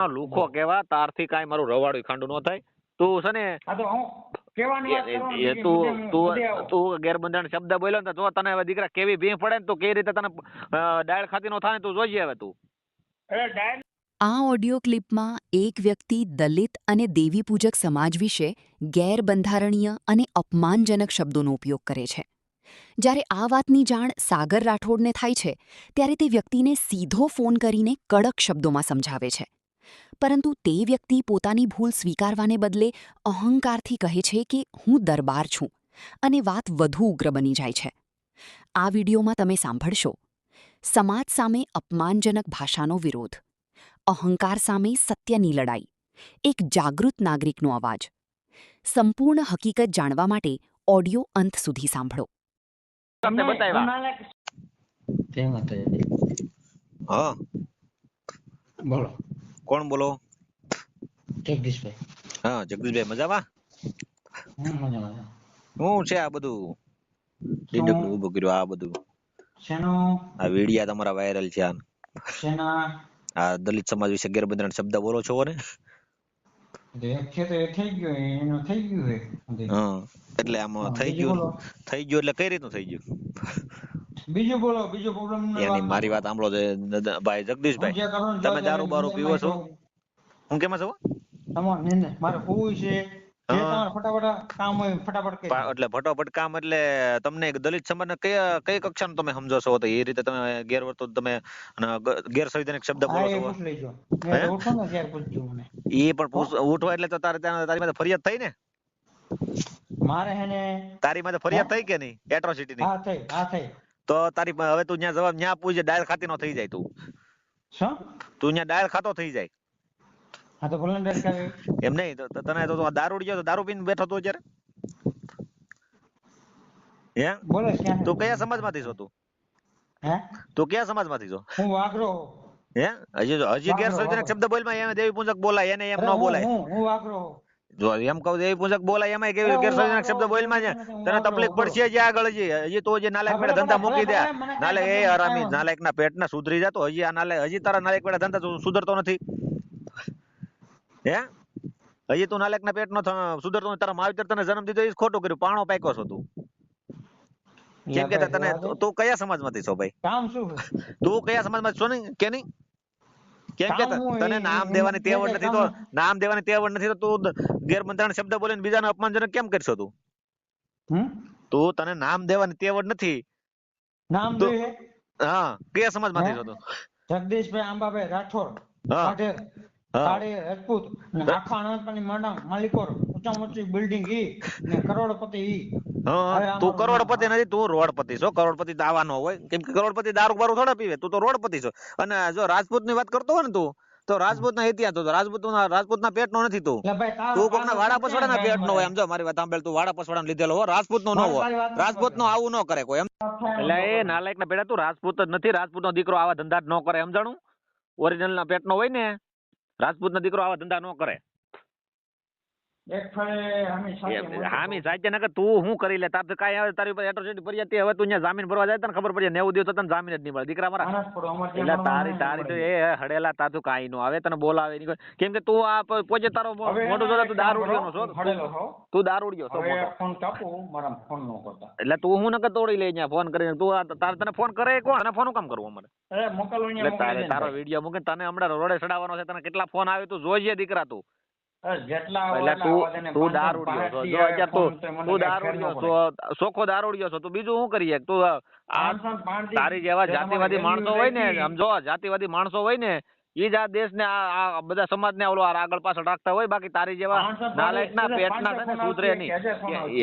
લુખો કેવા તારથી કાંઈ મારું રવાડું ખાંડું ન થાય. તું છે ને આ તો હું કહેવાની વાત કરવાની એ હતી, તું મુદ્દે તું આવો. તું ગેરબંધારણ શબ્દ બોલ્યો ને તો જો તને હવે દીકરા કેવી ભીં પડે ને તો કેવી રીતે તને ડાળ ખાતી નો થાય ને તું જોઈજે હવે તું. ડાયરેક્ટ આ ઓડિયો ક્લિપમાં એક વ્યક્તિ દલિત અને દેવી પૂજક સમાજ વિશે ગેરબંધારણીય અને અપમાનજનક શબ્દોનો ઉપયોગ કરે છે. જ્યારે આ વાતની જાણ સાગર રાઠોડને થાય છે ત્યારે તે વ્યક્તિને સીધો ફોન કરીને કડક શબ્દોમાં સમજાવે છે. પરંતુ તે વ્યક્તિ પોતાની ભૂલ સ્વીકારવાને બદલે અહંકારથી કહે છે કે હું દરબાર છું અને વાત વધુ ઉગ્ર બની જાય છે. આ વિડીયોમાં તમે સાંભળશો સમાજ સામે અપમાનજનક ભાષાનો વિરોધ, અહંકાર સામે સત્યની લડાઈ, એક જાગૃત નાગરિકનો અવાજ. સંપૂર્ણ હકીકત જાણવા માટે ઓડિયો અંત સુધી સાંભળો. તમને બતાવ્યા. હા બોલો. કોણ બોલો? જગદીશભાઈ. હા જગદીશભાઈ મજામાં? મજામાં. શું છે આ બધું ડીડકનું ઊભું કર્યું આ બધું? શેનો? આ વિડિયા તમારા વાયરલ છે આ. શેના? આ દલિત સમાજ વિશે ગેરબંધારણ શબ્દ બોલો છો ને? દેખે તો એ થઈ ગયો, એનું થઈ ગયું છે. હા એટલે આમાં થઈ ગયું એટલે કઈ રીતનું થઈ ગયું? બીજું બોલો, બીજો પ્રોબ્લેમ એની મારી વાત સાંભળો છે ભાઈ જગદીશભાઈ. તમે દારૂ બારૂ પીવો છો? હું કેમાં છો? તમારે મારે હોવું છે. જે તમારે ફટાફટ કામ હોય ફટાફટ કરી દો. એટલે ફટોફટ કામ એટલે તમને દલિત સમાજને કઈ કક્ષાનું તમે સમજો છો તો એ રીતે તમે ગેરવર્તન તમે ગેરસંવિધાનિક શબ્દ બોલો છો? પૂછ લેજો. મેં ઉઠો ને ત્યારે પૂછજો મને. એ પણ ઉઠવા એટલે તો તારી માં ફરિયાદ થઈ ને? મારે હે ને તારી માં ફરિયાદ થઈ કે નહીં એટ્રોસિટી ની? હા થઈ. તો તારી હવે તું ત્યાં જવાબ ત્યાં પૂછે ડાયર ખાતી નો થઈ જાય તું. શું? તું ત્યાં ડાયર ખાતો થઈ જાય. હા તો વોલન્ટિયર કરે. એમ નહીં તો તને તો દારૂડિયો તો દારૂ પીને બેઠો તો અત્યારે? હે બોલો ક્યાં? તું કયા સમાજમાંથી છો તું? હે? તું કયા સમાજમાંથી છો? હું વાઘરો. હે હજી ગેરસંવિધાનિક શબ્દ બોલમાં એમ દેવી પૂજક બોલાય એને એમ ન બોલાય. હું વાઘરો. જો એમ કહું દેવી પૂજક બોલાય એમાં કેવી ગેરસંવિધાનિક શબ્દ બોલમાં તને તકલીફ પડશે હજી આગળ હજી તો જે નાલાયક પેડા ધંધા મૂકી દે. નાલાયક એ હરામી નાલાયક ના પેટના સુધરી જતો હજી આ નાલાયક હજી તારા નાલાયક પેડા ધંધા સુધરતો નથી. હે હજી તું નાલાયક ના પેટ નો સુધરતો તારા માવતર તને જન્મ દીધો એ ખોટું કર્યું પાણો પાક્યો છો તું. કેમ કે તને તું કયા સમાજમાંથી છો ભાઈ? કામ શું? તું કયા સમાજમાંથી છો ને કે નહીં? કેમ કે તને નામ દેવાની તેવડ નથી તો તું ગેરબંધારણ શબ્દ બોલીને બીજાને અપમાનજનક કેમ કરશો તું? તું તને નામ દેવાની તેવડ નથી. નામ જોઈએ? હા કયા સમાજમાંથી છો તું? જગદીશભાઈ આંબાભાઈ રાઠોડ. પાટેલ કાળી રાજપૂત આખા અનંતની માલિકો ઊંચા ઊંચી બિલ્ડિંગ ઈ ને કરોડપતિ ઈ. તું કરોડપતિ નથી તું રોડપતિ છો. કરોડપતિ દાવા નો હોય કેમ કે કરોડપતિ દારૂ બારૂ થોડા પીવે. તું તો રોડપતિ છો. અને જો રાજપૂત ની વાત કરતો હોય ને તું તો રાજપૂત ના ઇતિહાસ તો રાજપૂત ના પેટ નો નથી તું. તું કોક ના વાડા પસવાડા ના પેટ નો હોય. એમ જો મારી વાત સાંભળ તું વાડા પસવાડા લીધેલો હો રાજપૂત નો ન હોય. રાજપૂત નો આવું ન કરે કોઈ એમ. એટલે એ નાલાયક ના પેડા તું રાજપૂત જ નથી. રાજપૂત નો દીકરો આવા ધંધા ન કરે સમજાણું? ઓરિજિનલ ના પેટ નો હોય ને રાજપૂત ના દીકરો આવા ધંધા ન કરે. હામી સાચે નકર તું શું કરી લે? તાર કઈ આવે તારી ઉપર એટ્રોસિટી ફરિયાદ હવે તું ત્યાં જામીન ભરવા જાય તને ખબર પડી 90 દિવસ તને જામીન જ નહીં મળે દીકરા મારા. એટલે તારી તો એ હડેલા તાતું કાઈ નો આવે તને બોલાવે નહીં. કેમ કે તું આ પોજે તારો મોટું જોડે તું દારૂડિયો નો છો. તું દારૂડિયો છો એટલે તું હું નકર તોડી લે અહીંયા ફોન કરીને. તું તને ફોન કરે કોણ? તને ફોન કામ કરવું અમારે? તારો વિડીયો મૂકે તને હમણાં રોડે ચડાવવાનો છે. તને કેટલા ફોન આવે તું જોઈએ દીકરા તું. તું દારૂડિયો છો, ચોખ્ખો દારૂડિયો છો. તું બીજું શું કરીએ? તું તારી જેવા જાતિવાદી માણસો હોય ને સમજો જાતિવાદી માણસો હોય ને એ જ આ દેશ ને આ બધા સમાજ ને ઓલો આગળ પાછળ રાખતા હોય. બાકી તારી જેવા નાલાયક ના પેટના છે ને સુધરે નહીં.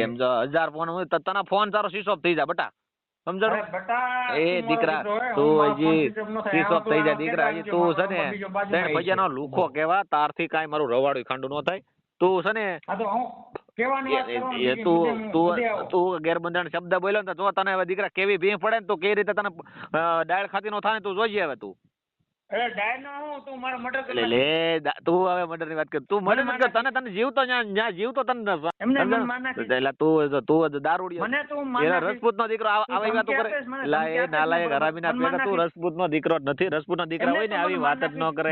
એમ જો 1000 ફોન હોય તો તને ફોન તારો સ્વિચ ઓફ થઈ જાય બટા સમજણ? એ દીકરા તું હજી સ્વિચ ઓફ થઈ જાય દીકરા. હજી તું છે ને ત્રણ ભજીયાનો લુખો કેવા તારથી કાંઈ મારું રવાડું ખાંડું ન થાય. તું છે ને તું ગેરબંધારણ શબ્દ બોલ્યો ને તો જો તને હવે દીકરા કેવી ભીં પડે ને તો કેવી રીતે તને ડાળ ખાતી નો થાય ને તું જોઈજે હવે તું. તું હવે મર્ડર ની વાત કર. તું મર્ડર નથી તને તને જીવતો જ્યાં જીવતો તને એટલે તું દારૂડિયો રજપૂત નો દીકરો આવી વાતો કરે. એ નાલાયક હરામી ના પેલા તું રજપૂત નો દીકરો નથી. રજપૂત નો દીકરા હોય ને આવી વાત જ ન કરે.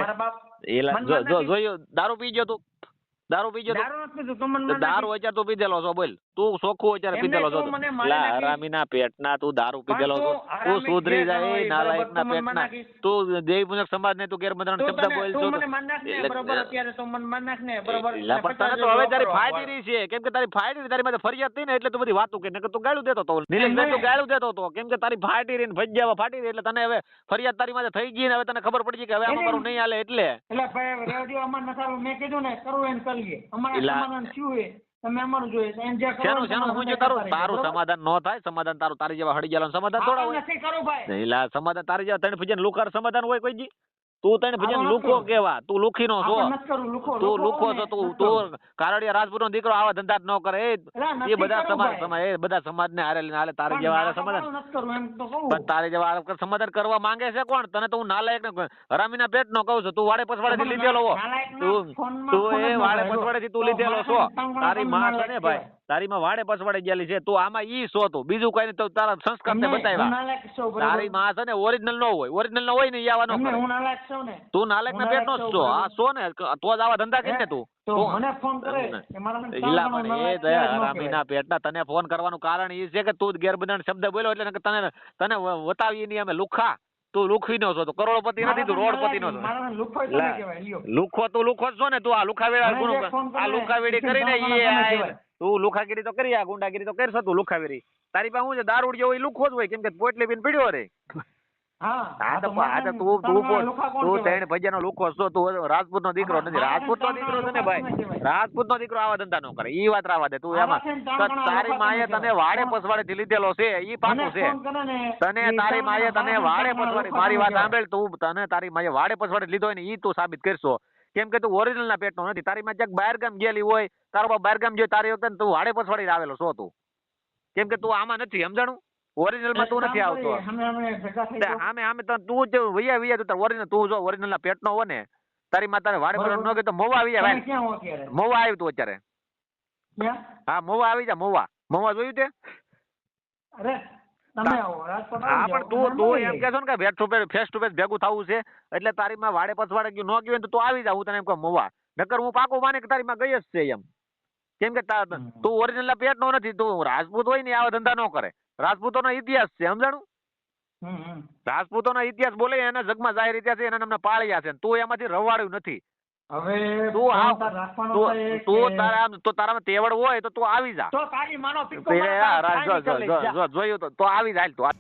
એલા મનમાં નથી. જોયું દારૂ પી ગયો તું દારૂ પી ગયો દારૂ નથી પીધું, તું મને તો ના દારૂ નાખી. અત્યારે તું પીધેલો છો બોલ તું ચોખ્ખું અત્યારે એમને પીધેલો છો તું મને મારી લા નાખી. હરામીના પેટના તું દારૂ પણ પીધેલો છો તું તું હરામી સુધરી જે જાય હોય, નાલાયકના બરાબર, તું મને પેટના નાખી. તું દેવી પૂજક સમાજ ને તું ગેરબંધારણ તું શબ્દ તને- બોલ તું છો મને મારી નાખ ને, એટલે- બરોબર, અત્યારે તું મને મારી નાખ ને, બરોબર. એલા પણ તને તો હવે તારી ફાયદી રહી છે કેમ કે તારી ફાયદી રહી, તારી માથે ફરિયાદ થઈ ને એટલે તું બધી વાતો કે નકર તું ગાળું દેતો હતો નિલેશભાઈ તું ગાળું દેતો હતો કેમ કે તારી ફાટી રહી ને ભજીયા ફાટી રહી એટલે તને હવે ફરિયાદ તારી માથે થઈ ગઈ ને હવે તને ખબર પડી ગઈ કે હવે આમાં મારું નહીં હાલે એટલે એટલે ભાઈ રેડિયો અમાર નખાવું, મેં કીધું ને કરવું એને કરીએ. અમારા એલા- સમાધાન થયું હે, તમે અમારું જોઈએ તો એને જે કરવું શેનું હોય શેનું તમારે હું છે બધા તારું કરતા રહીએ, તારું બરોબર? સમાધાન ન થાય સમાધાન તારું તારી જેવા હળી ગયેલા સમાધાન થોડા આપણે હોય નથી કરવું ભાઈ. એલા સમાધાન તારી જેવા ત્રણ ભજન લુખાર સમાધાન હોય કોઈ જી તું ત્રણ ભજન આપણે લુખો નથી કેવા તું લુખી નો છો આપણે નથી કરવું, લુખો- તું લુખો લુખો ને, છો તું નથી કરવું. તું કારડિયા રાજપૂત નો દીકરો આવા ધંધા જ ન કરે એલા એ નથી બધા કરવું સમાજ ભાઈ. એ બધા સમાજ ને હારે લઈને હાલે તારી પણ જેવા હારે ના સમાધાન કરવાનું નથી કરવું, એમ તો કહું. પણ તારી જેવા હારે સમાધાન કરવા માંગે છે કોણ તને તો હું નાલાયક ને હરામીના પેટ નો કહું છું તું વાડે પછવાડે થી લીધેલો હો નાલાયકના તું ફોનમાં તું ફોન જ એ ન વાડે હોય. પછવાડે થી તું તો લીધેલો છો માણસને તાંગણા તારી માં નાલાયક છે ને ભાઈ કહેવાય. તારી માં વાડે પછવાડે ગયેલી છે તું આમાં ઈ છો તું બીજું કઈ નહીં તો તારા સંસ્કાર ને એમને હું બતાવ્યા નાલાયક છું, બરોબર? તારી માં છે ને ઓરિજિનલ નો હોય ઓરિજિનલ નો હોય ને ઈ આવા નો એમને કરે હું નાલાયક છું ને. તું નાલાયક ના હું પેટ નો નાલાયક જ છો છું, આ છો ને તો જ આવા ધંધા કરી ને હે? તું તો તું- મને ફોન કરે કે મારા મને ઈલા ત્રણ પણ જણો એ નાલાયક કહેવાય, ન હરામીના પેટના તને ફોન કરવાનું કારણ એ છે કે તું જ ગેરબંધારણ શબ્દ બોલ્યો એટલે નકર તને તને વતાવી નહીં અમે લુખા તું લુખી નો છો તો કરોડપતિ નથી તું રોડપતિ નો છો મારા લુખોય તમે લા. કહેવાય, લ્યો. લુખો તું લુખો જ છો ને તું આ લુખાવેડા મને જે ફોન કરે, આ લુખાવેડી ઈ કરીને તમે ઈ આ કહેવાય. તું લુખાગીરી તો કરી આ ગુંડાગીરી તો કરશો તું લુખાવેરી તારી પાસે શું છે દારૂડિયો હોય ઈ લુખો જ હોય કેમ કે પોટલી પીને પીડ્યો રે હા આ તો મને તું તું ત્રણ લુખા કોણ તું કહેવાય? ત્રણ ભજીયાનો લુખો છો તું રાજપૂત નો દીકરો નથી રાજપૂત નો દીકરો છે ને ભાઈ રાજપૂત નો દીકરો આવા ધંધા નો કરે ઈ વાત રાવા દે તું એમાં તો તારી માએ તને વાડે પસવાડે થી લીધેલો છે ઈ પાકું મને છે ફોન કરે ને, તને ઈ તારી ત્રણ માએ તને જણા વાડે મારા પસવાડે લુખા મારી વાત કહેવાય. સાંભળ તું તને તારી માએ વાડે પસવાડે લીધો હોય ને ઈ તું સાબિત કરશો કેમ કે તું ઓરિજિનલ ના પેટનો નથી તારી માં ક્યાંક બહાર ગામ ગયેલી હોય તારો બાપ બહાર ગામ ગયો તારી વખતે તું વાડે પસવાડી આવેલો છો તું કેમ કે તું આમાં નથી સમજાણું ઓરિજિનલ માં તું નથી આવતો અમે ભેગા થઈ જાઓ. આમે આમે તો તું જો વૈયા તો ઓરિજિનલ તું જો ઓરિજિનલ ના પેટનો હો ને તારી માં તારે વાડે પસવાડ ન ગયો તો મોવા આવી જાય તમે ક્યાં હો અત્યારે? મોવા આવ્યું તું અત્યારે ક્યાં? હા મોવા આવી જા મોવા જોયું તે અરે તમે આવો, રાજકોટ હા આવી પણ જાઓ. તું અમે તું મળીએ. એમ કે છો ને કે ફેસ ટુ ફેસ ભેગું થવું છે એટલે તારી માં વાડે પછવાડે ગયું ન ગયું હોય ને તો તું આવી જા હું તને એમ કહું મોવા નકર હું પાકું માને કે તારી માં ગઈ જ છે એમ કેમ કે તું ઓરિજિનલ ના પેટ નો નથી તું રાજપૂત હોય ને આવા ધંધા ન કરે રાજપૂતો નો ઇતિહાસ છે સમજાણું હમ. રાજપૂતો નો ઇતિહાસ બોલે એના જગમાં જાહેર ઇતિહાસ છે એના નામના પાળ્યા છે તું એમાંથી રવાડ્યું નથી હવે તું આવ ફોન તાર રાખવાનો થાય તું કે- તારા તો તારામાં તેવડ હોય તો તું આવી જા તો તારી માનો પિક્કો પેલે મારો આ તાર જો ખાઈ નીકળી જા. જોયું તો આવી જાય તું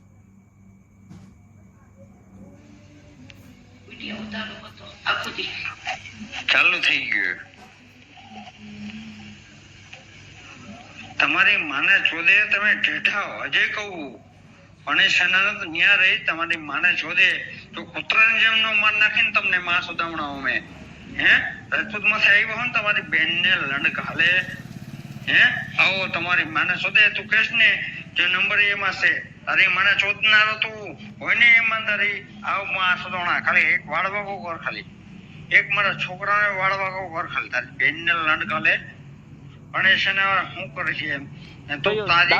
ચાલુ થઈ ગયું તમારી માને ચોદે તમે ઢેઠા હજે કહું અને સેના તો ન્યા રહી તમારી માને ચોદે તો કૂતરાની જેમ નો માર નાખીને તમને માં સુદામણા અમે હે રાજપૂત માંથી આવ્યો હોય ને તમારી બેન ને લંડ ઘાલે હે આવો તમારી માને ચોદે તું કહેશ ને જે નંબર એમાં છે તારી માને ચોદનારો તું હોય ને ઈમાનદારી આવ માં સુદામણા ખાલી એક વાળવા કર ખાલી એક મારા છોકરાને વાળવા કર ખાલી તારી બેન ને લંડ ઘાલે અને સેના શું કરે છે એમ તો તારી